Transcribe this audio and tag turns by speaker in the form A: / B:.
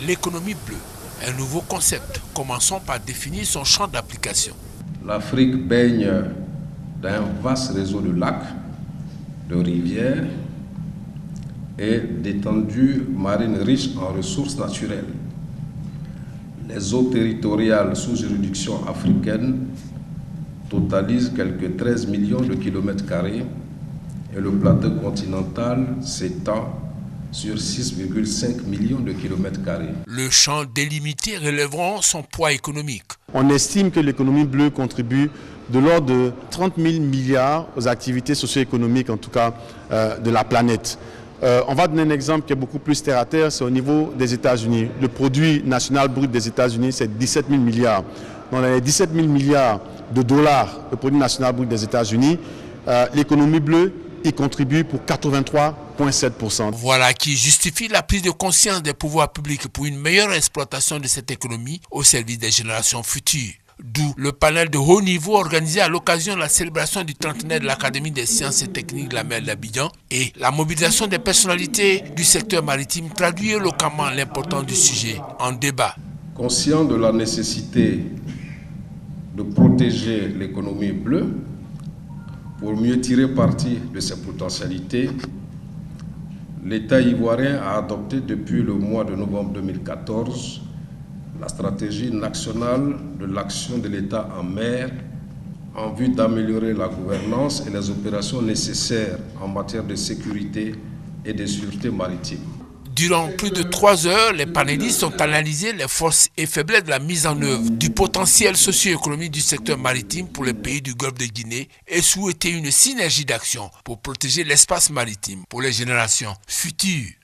A: L'économie bleue, un nouveau concept. Commençons par définir son champ d'application.
B: L'Afrique baigne d'un vaste réseau de lacs, de rivières et d'étendues marines riches en ressources naturelles. Les eaux territoriales sous juridiction africaine totalisent quelques 13 millions de kilomètres carrés et le plateau continental s'étend sur 6,5 millions de kilomètres carrés.
A: Le champ délimité relèveront son poids économique.
C: On estime que l'économie bleue contribue de l'ordre de 30 000 milliards aux activités socio-économiques, en tout cas de la planète. On va donner un exemple qui est beaucoup plus terre à terre, c'est au niveau des États-Unis. Le produit national brut des États-Unis, c'est 17 000 milliards. Dans les 17 000 milliards de dollars, le produit national brut des États-Unis, l'économie bleue y contribue pour 83,7%.
A: Voilà qui justifie la prise de conscience des pouvoirs publics pour une meilleure exploitation de cette économie au service des générations futures. D'où le panel de haut niveau organisé à l'occasion de la célébration du trentenaire de l'Académie des sciences et techniques de la mer d'Abidjan et la mobilisation des personnalités du secteur maritime traduit localement l'importance du sujet en débat.
B: Conscient de la nécessité de protéger l'économie bleue, pour mieux tirer parti de ses potentialités, l'État ivoirien a adopté depuis le mois de novembre 2014 la stratégie nationale de l'action de l'État en mer en vue d'améliorer la gouvernance et les opérations nécessaires en matière de sécurité et de sûreté maritime.
A: Durant plus de 3 heures, les panélistes ont analysé les forces et faiblesses de la mise en œuvre du potentiel socio-économique du secteur maritime pour les pays du Golfe de Guinée et souhaité une synergie d'action pour protéger l'espace maritime pour les générations futures.